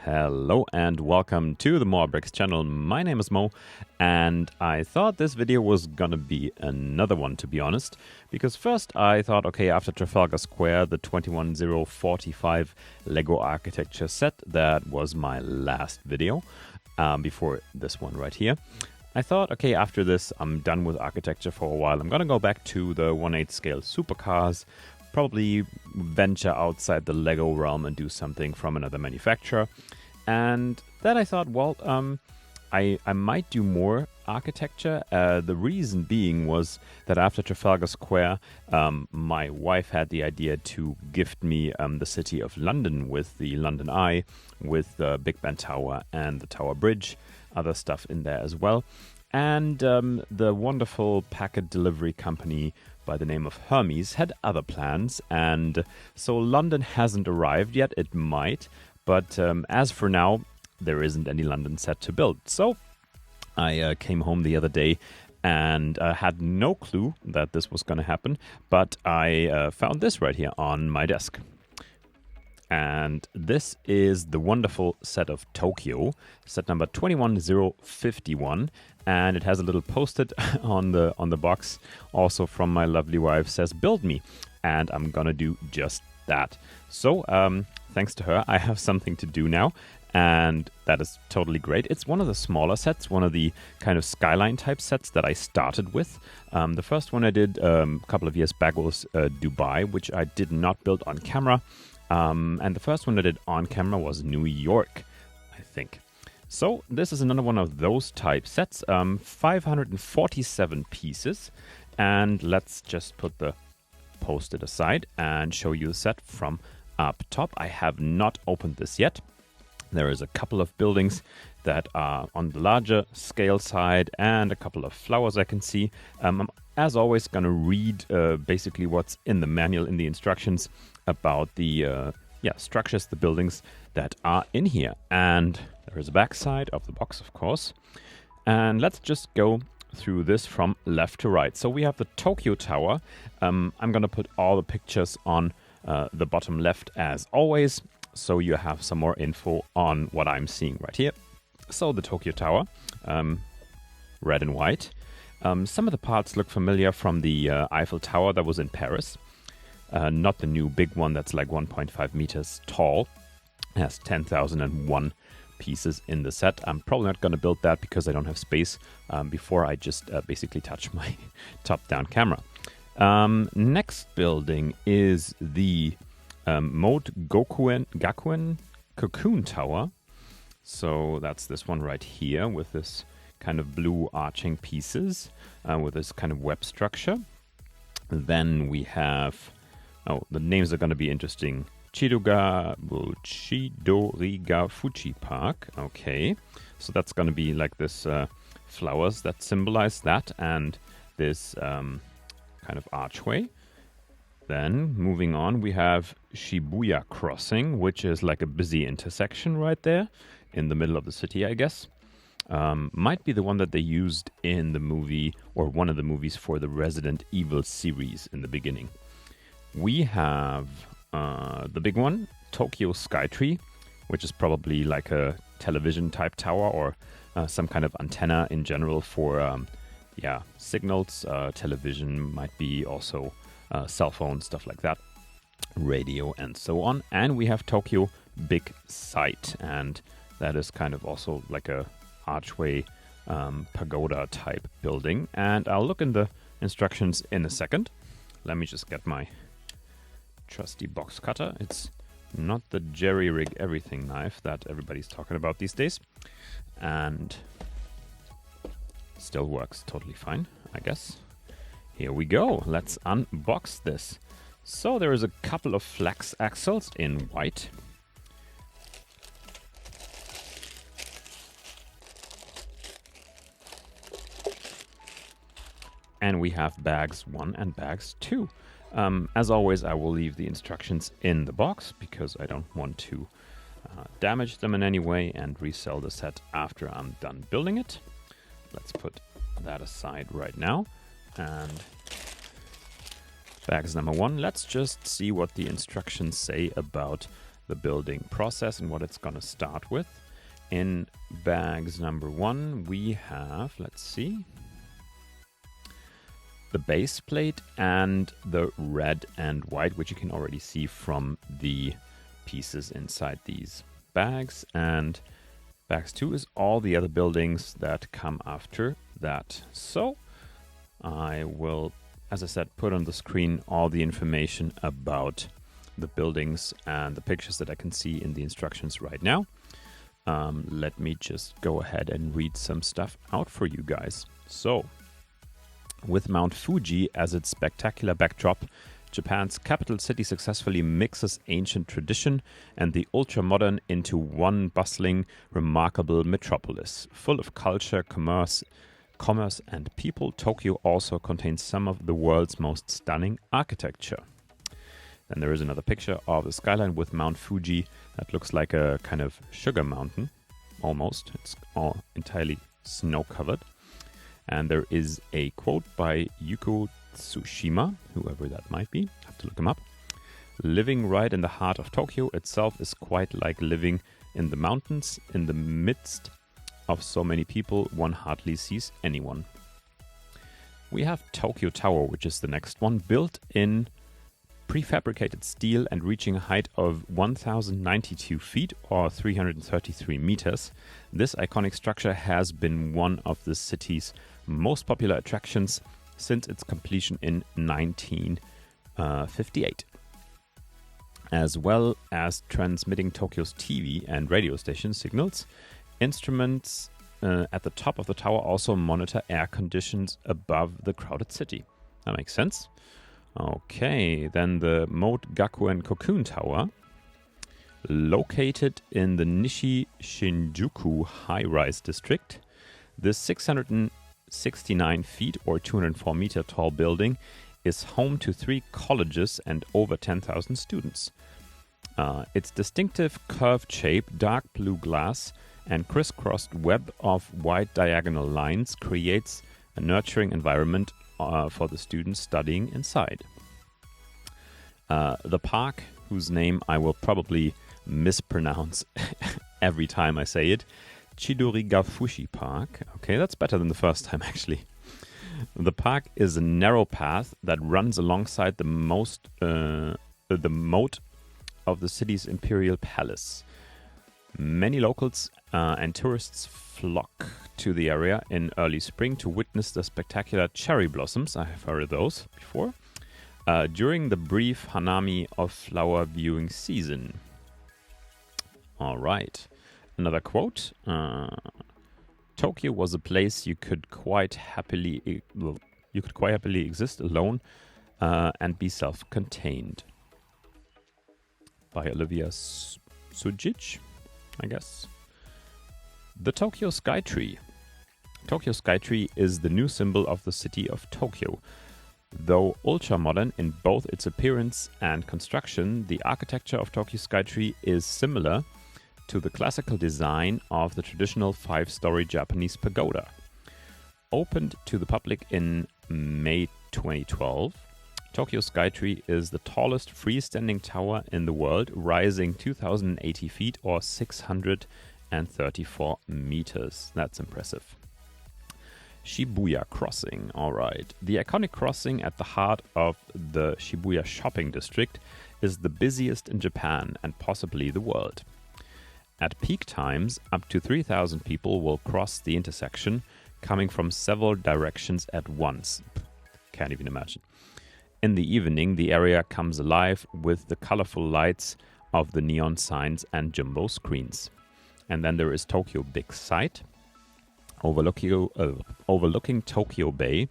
Hello and welcome to the Mo.re.Bricks channel. My name is Mo, and I thought this video was gonna be another one, to be honest, because first I thought, okay, after Trafalgar Square, the 21045 Lego architecture set, that was my last video before this one right here. I thought, okay, after this I'm done with architecture for a while. I'm gonna go back to the 1/8 scale supercars, probably venture outside the Lego realm and do something from another manufacturer. And then I thought, well, I might do more architecture. The reason being was that after Trafalgar Square, my wife had the idea to gift me the city of London with the London Eye, with the Big Ben Tower and the Tower Bridge, other stuff in there as well. And the wonderful packet delivery company by the name of Hermes had other plans, and so London hasn't arrived yet. It might, but as for now, there isn't any London set to build. So I came home the other day and had no clue that this was going to happen, but I found this right here on my desk. And this is the wonderful set of Tokyo, set number 21051, and it has a little post-it on the box, also from my lovely wife, says "Build me," and I'm gonna do just that. So thanks to her, I have something to do now, and that is totally great. It's one of the smaller sets, one of the kind of skyline type sets that I started with. The first one I did a couple of years back was Dubai, which I did not build on camera. And the first one I did on camera was New York, I think. So this is another one of those type sets, 547 pieces. And let's just put the post-it aside and show you the set from up top. I have not opened this yet. There is a couple of buildings that are on the larger scale side and a couple of flowers I can see. I'm, as always, going to read basically what's in the manual, in the instructions about the structures, the buildings that are in here. And there is a back side of the box, of course. And let's just go through this from left to right. So we have the Tokyo Tower. I'm going to put all the pictures on the bottom left as always, so you have some more info on what I'm seeing right here. So the Tokyo Tower, red and white. Some of the parts look familiar from the Eiffel Tower that was in Paris. Not the new big one that's like 1.5 meters tall. It has 10,001 pieces in the set. I'm probably not going to build that because I don't have space before I just basically touch my top-down camera. Next building is the Gakuen Cocoon Tower. So that's this one right here with this kind of blue arching pieces with this kind of web structure. Then we have, the names are going to be interesting. Chidoriga Fuji Park. Okay, so that's going to be like this flowers that symbolize that and this kind of archway. Then moving on, we have Shibuya Crossing, which is like a busy intersection right there in the middle of the city, I guess. Might be the one that they used in the movie, or one of the movies for the Resident Evil series in the beginning. We have the big one, Tokyo Skytree, which is probably like a television type tower or some kind of antenna in general for signals. Television might be also cell phone, stuff like that, radio and so on. And we have Tokyo Big Sight, and that is kind of also like a archway pagoda type building. And I'll look in the instructions in a second. Let me just get my trusty box cutter. It's not the jerry rig everything knife that everybody's talking about these days, and still works totally fine, I guess. Here we go. Let's unbox this. So there is a couple of flex axles in white. And we have bags 1 and bags 2. As always, I will leave the instructions in the box because I don't want to damage them in any way and resell the set after I'm done building it. Let's put that aside right now. And bags number 1, let's just see what the instructions say about the building process and what it's going to start with. In bags number 1, we have, let's see, the base plate and the red and white, which you can already see from the pieces inside these bags. And bags 2 is all the other buildings that come after that. So I will, as I said, put on the screen all the information about the buildings and the pictures that I can see in the instructions right now. Let me just go ahead and read some stuff out for you guys. So, with Mount Fuji as its spectacular backdrop, Japan's capital city successfully mixes ancient tradition and the ultra-modern into one bustling, remarkable metropolis. Full of culture, commerce and people, Tokyo also contains some of the world's most stunning architecture. Then there is another picture of the skyline with Mount Fuji that looks like a kind of sugar mountain, almost. It's all entirely snow-covered. And there is a quote by Yuko Tsushima, whoever that might be. I have to look him up. Living right in the heart of Tokyo itself is quite like living in the mountains. In the midst of so many people, one hardly sees anyone. We have Tokyo Tower, which is the next one, built in prefabricated steel and reaching a height of 1,092 feet or 333 meters. This iconic structure has been one of the city's most popular attractions since its completion in 1958. As well as transmitting Tokyo's TV and radio station signals, instruments at the top of the tower also monitor air conditions above the crowded city. That makes sense. Okay, then the Moat Gakuen Cocoon Tower, located in the Nishi Shinjuku high-rise district. This 669 feet or 204 meter tall building is home to 3 colleges and over 10,000 students. Its distinctive curved shape, dark blue glass, and crisscrossed web of wide diagonal lines creates a nurturing environment for the students studying inside. The park, whose name I will probably mispronounce every time I say it, Chidorigafushi Park. Okay, that's better than the first time actually. The park is a narrow path that runs alongside the moat of the city's imperial palace. Many locals and tourists flock to the area in early spring to witness the spectacular cherry blossoms, I have heard of those before, during the brief Hanami of flower viewing season. All right. Another quote. Tokyo was a place you could quite happily exist alone and be self-contained. By Olivia Sujic, I guess. The Tokyo Skytree. Tokyo Skytree is the new symbol of the city of Tokyo. Though ultra-modern in both its appearance and construction, the architecture of Tokyo Skytree is similar to the classical design of the traditional 5-story Japanese pagoda. Opened to the public in May 2012, Tokyo Skytree is the tallest freestanding tower in the world, rising 2,080 feet or 634 meters. That's impressive. Shibuya Crossing. All right. The iconic crossing at the heart of the Shibuya shopping district is the busiest in Japan and possibly the world. At peak times, up to 3,000 people will cross the intersection, coming from several directions at once. Can't even imagine. In the evening, the area comes alive with the colorful lights of the neon signs and jumbo screens. And then there is Tokyo Big Sight, overlooking Tokyo Bay,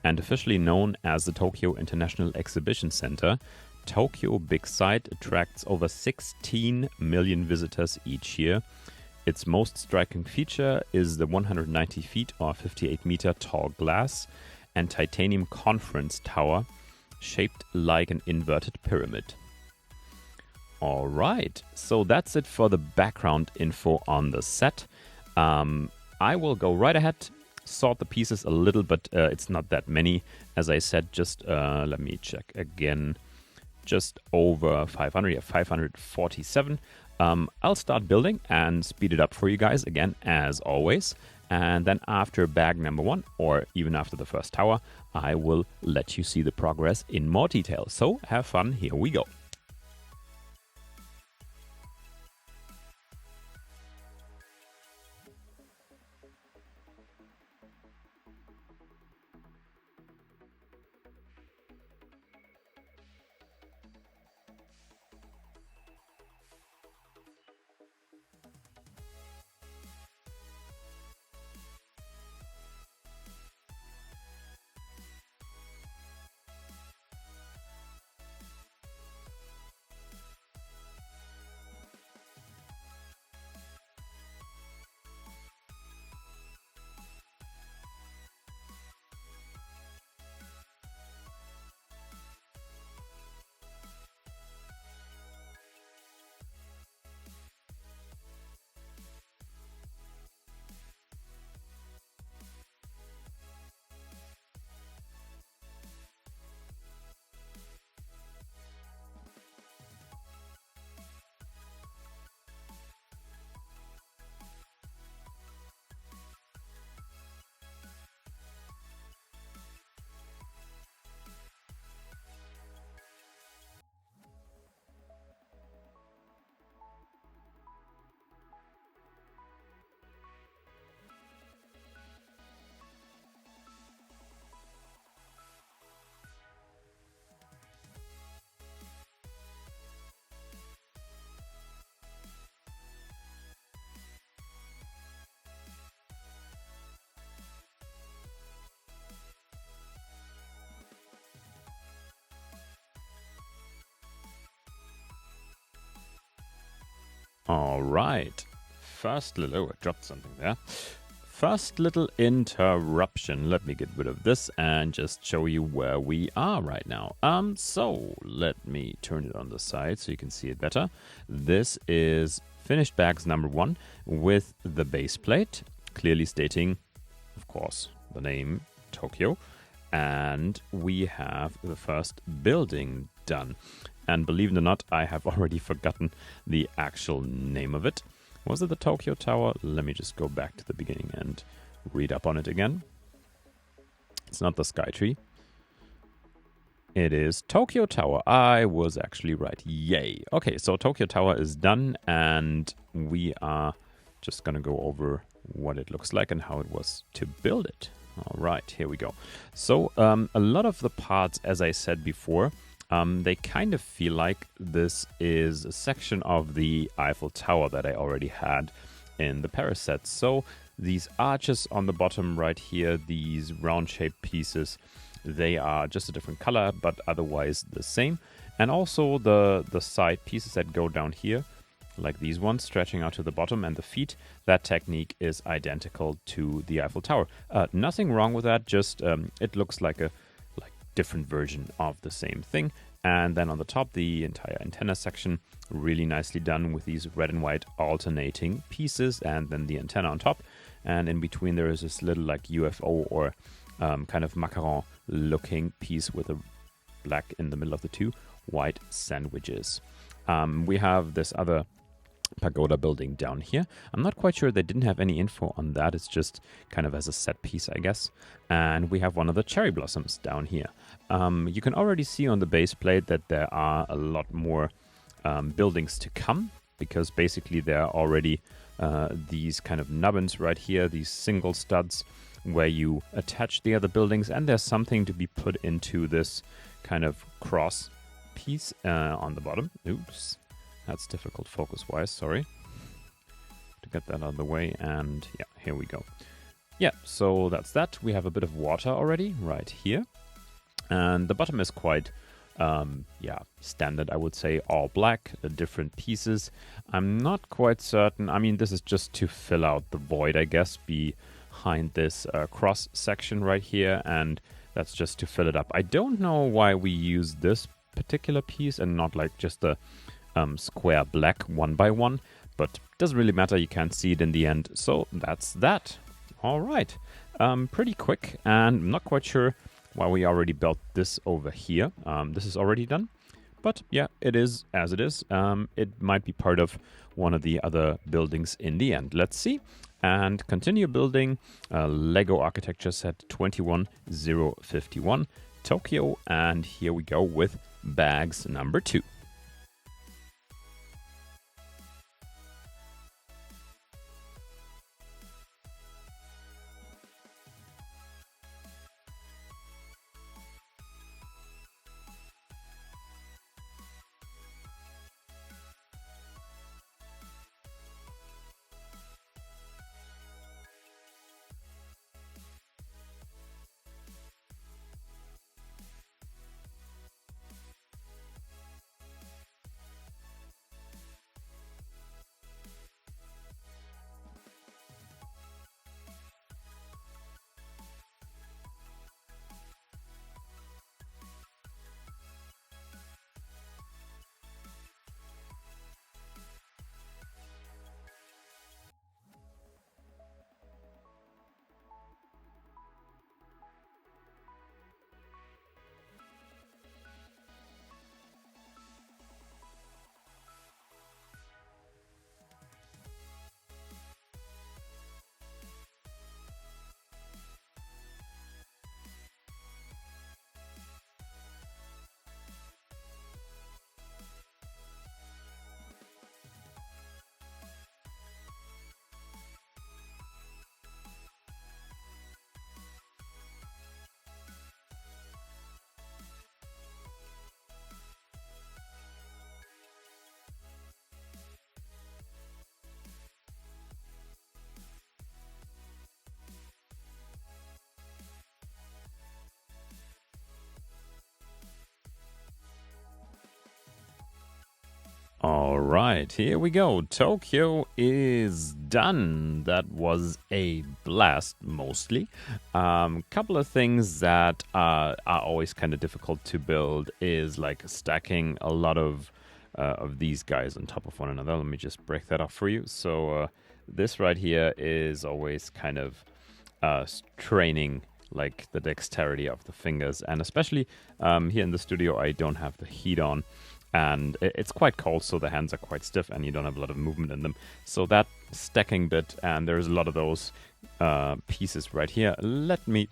and officially known as the Tokyo International Exhibition Center. Tokyo Big Sight attracts over 16 million visitors each year. Its most striking feature is the 190 feet or 58 meter tall glass and titanium conference tower shaped like an inverted pyramid. All right, so that's it for the background info on the set. I will go right ahead, sort the pieces a little, but it's not that many. As I said, just let me check again. just over 500, yeah, 547. I'll start building and speed it up for you guys again, as always. And then after bag number 1, or even after the first tower, I will let you see the progress in more detail. So have fun, here we go. All right. First little, oh, I dropped something there. First little interruption. Let me get rid of this and just show you where we are right now. So let me turn it on the side so you can see it better. This is finished bags number 1 with the base plate, clearly stating, of course, the name Tokyo. And we have the first building done. And believe it or not, I have already forgotten the actual name of it. Was it the Tokyo Tower? Let me just go back to the beginning and read up on it again. It's not the Skytree. It is Tokyo Tower. I was actually right. Yay. Okay, so Tokyo Tower is done, and we are just going to go over what it looks like and how it was to build it. All right, here we go. So a lot of the parts, as I said before, they kind of feel like this is a section of the Eiffel Tower that I already had in the Paris set. So these arches on the bottom right here, these round-shaped pieces, they are just a different color, but otherwise the same. And also the side pieces that go down here, like these ones stretching out to the bottom, and the feet, that technique is identical to the Eiffel Tower. Nothing wrong with that, just it looks like a different version of the same thing. And then on the top, the entire antenna section, really nicely done with these red and white alternating pieces, and then the antenna on top. And in between there is this little like UFO or kind of macaron looking piece with a black in the middle of the two white sandwiches. We have this other pagoda building down here. I'm not quite sure, they didn't have any info on that. It's just kind of as a set piece, I guess. And we have one of the cherry blossoms down here. You can already see on the base plate that there are a lot more buildings to come, because basically there are already these kind of nubbins right here, these single studs where you attach the other buildings, and there's something to be put into this kind of cross piece on the bottom. Oops. That's difficult focus-wise, sorry. To get that out of the way, and yeah, here we go. Yeah, so that's that. We have a bit of water already right here. And the bottom is quite, standard, I would say. All black, different pieces. I'm not quite certain. I mean, this is just to fill out the void, I guess, behind this cross section right here. And that's just to fill it up. I don't know why we use this particular piece and not like just the square black one by one, but doesn't really matter, you can't see it in the end. So that's that. All right, pretty quick, and I'm not quite sure why we already built this over here. This is already done, But yeah, it is as it is. It might be part of one of the other buildings in the end. Let's see. And continue building Lego architecture set 21051 Tokyo. And here we go with bags number 2. All right, here we go. Tokyo is done. That was a blast, mostly. Couple of things that are always kind of difficult to build is like stacking a lot of these guys on top of one another. Let me just break that up for you. So this right here is always kind of straining like the dexterity of the fingers, and especially here in the studio, I don't have the heat on. And it's quite cold, so the hands are quite stiff, and you don't have a lot of movement in them. So that stacking bit, and there's a lot of those pieces right here. Let me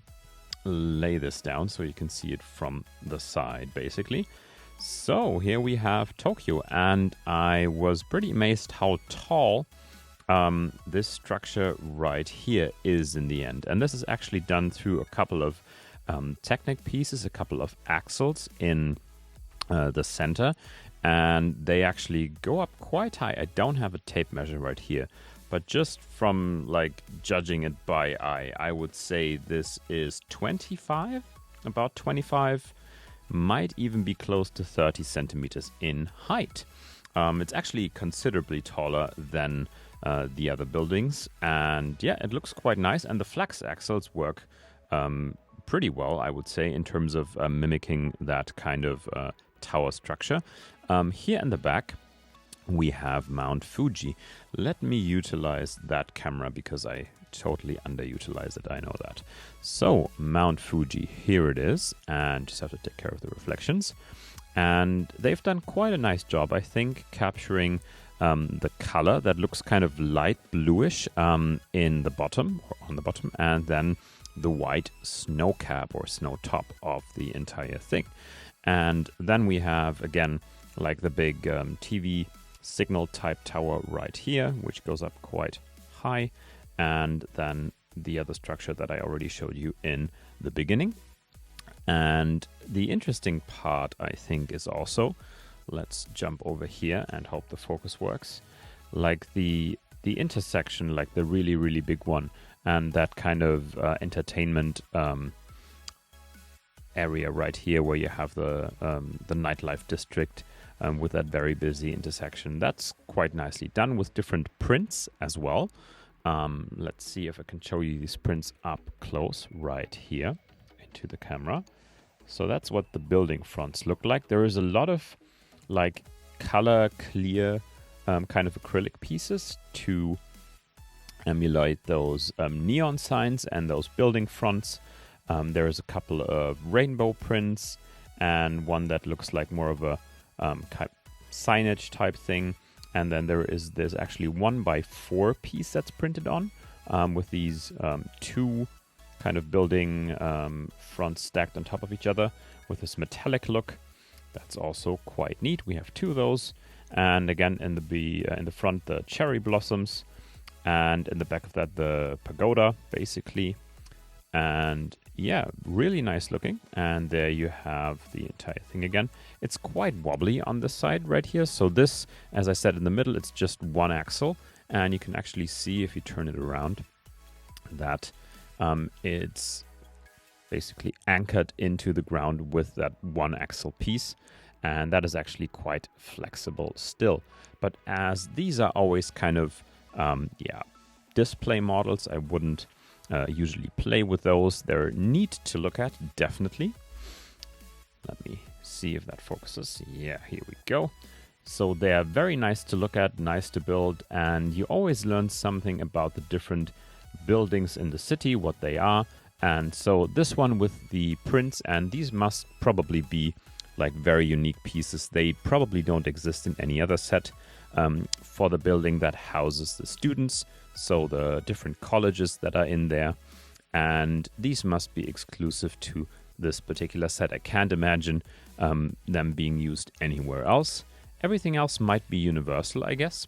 lay this down so you can see it from the side, basically. So here we have Tokyo, and I was pretty amazed how tall this structure right here is in the end. And this is actually done through a couple of Technic pieces, a couple of axles in the center, and they actually go up quite high. I don't have a tape measure right here, but just from like judging it by eye, I would say this is 25, about 25, might even be close to 30 centimeters in height. It's actually considerably taller than the other buildings, and yeah, it looks quite nice, and the flex axles work pretty well, I would say, in terms of mimicking that kind of tower structure. Here in the back, we have Mount Fuji. Let me utilize that camera because I totally underutilize it, I know that. So, Mount Fuji, here it is, and just have to take care of the reflections. And they've done quite a nice job, I think, capturing the color that looks kind of light bluish in the bottom, or on the bottom, and then the white snow cap or snow top of the entire thing. And then we have, again, like the big TV signal type tower right here, which goes up quite high. And then the other structure that I already showed you in the beginning. And the interesting part, I think, is also, let's jump over here and hope the focus works, like the intersection, like the really, really big one, and that kind of entertainment area right here where you have the nightlife district with that very busy intersection. That's quite nicely done with different prints as well. Let's see if I can show you these prints up close right here into the camera. So that's what the building fronts look like. There is a lot of like color clear kind of acrylic pieces to emulate those neon signs and those building fronts. There is a couple of rainbow prints and one that looks like more of a signage type thing. And then there's actually 1x4 piece that's printed on with these two kind of building fronts stacked on top of each other with this metallic look. That's also quite neat. We have two of those. And again, in the front, the cherry blossoms. And in the back of that, the pagoda, basically. And yeah, really nice looking. And there you have the entire thing again. It's quite wobbly on this side right here. So this, as I said in the middle, it's just one axle. And you can actually see if you turn it around that it's basically anchored into the ground with that one axle piece. And that is actually quite flexible still. But as these are always kind of, display models, I wouldn't usually play with those. They're neat to look at, definitely. Let me see if that focuses. Yeah, here we go. So they are very nice to look at, nice to build, and you always learn something about the different buildings in the city, what they are. And so this one with the prints, and these must probably be like very unique pieces. They probably don't exist in any other set for the building that houses the students. So the different colleges that are in there. And these must be exclusive to this particular set. I can't imagine them being used anywhere else. Everything else might be universal, I guess.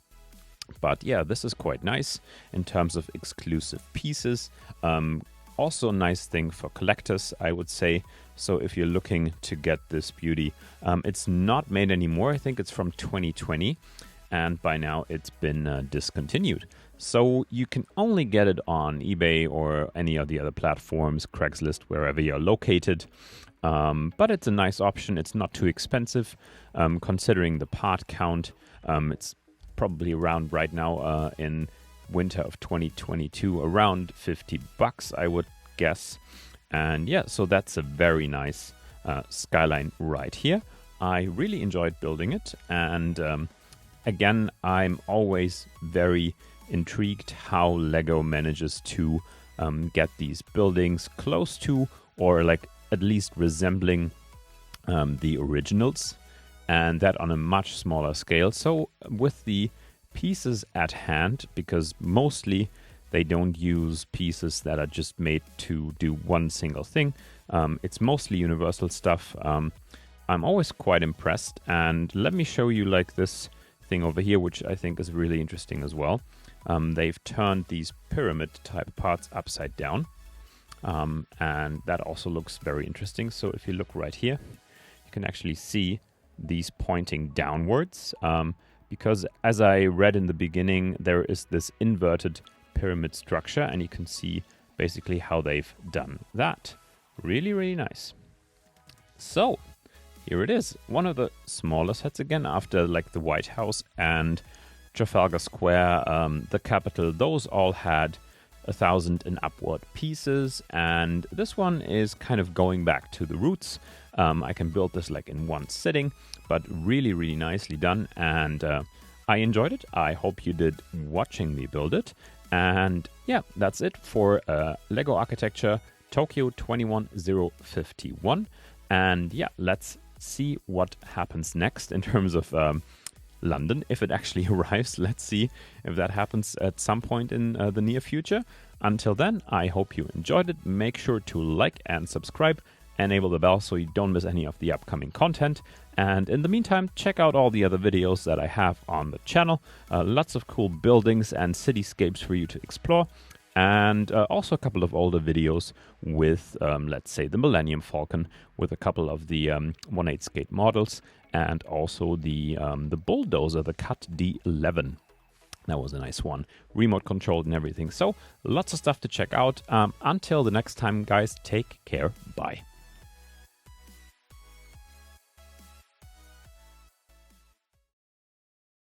But yeah, this is quite nice in terms of exclusive pieces. Also a nice thing for collectors, I would say. So if you're looking to get this beauty, it's not made anymore. I think it's from 2020. And by now it's been discontinued. So you can only get it on eBay or any of the other platforms, Craigslist, wherever you're located. But it's a nice option. It's not too expensive, considering the part count. It's probably around right now in winter of 2022, around $50, I would guess. And yeah, so that's a very nice skyline right here. I really enjoyed building it. And again, I'm always very intrigued how Lego manages to get these buildings close to, or like at least resembling the originals, and that on a much smaller scale. So with the pieces at hand, because mostly they don't use pieces that are just made to do one single thing. It's mostly universal stuff. I'm always quite impressed. And let me show you like this thing over here, which I think is really interesting as well. They've turned these pyramid type parts upside down. And that also looks very interesting. So if you look right here, you can actually see these pointing downwards. Because as I read in the beginning, there is this inverted pyramid structure, and you can see basically how they've done that. Really, really nice. So here it is. One of the smaller sets again, after like the White House and Trafalgar Square, the Capitol. Those all had 1,000 and upward pieces, and this one is kind of going back to the roots. I can build this like in one sitting, but really, really nicely done, and I enjoyed it. I hope you did watching me build it. And yeah, that's it for Lego Architecture Tokyo 21051. And yeah, let's see what happens next in terms of London, if it actually arrives. Let's see if that happens at some point in the near future. Until then, I hope you enjoyed it. Make sure to like and subscribe. Enable the bell so you don't miss any of the upcoming content. And in the meantime, check out all the other videos that I have on the channel. Lots of cool buildings and cityscapes for you to explore. And also a couple of older videos with, let's say, the Millennium Falcon, with a couple of the 1/8 skate models, and also the bulldozer, the Cut D11. That was a nice one. Remote controlled and everything. So lots of stuff to check out. Until the next time, guys, take care. Bye.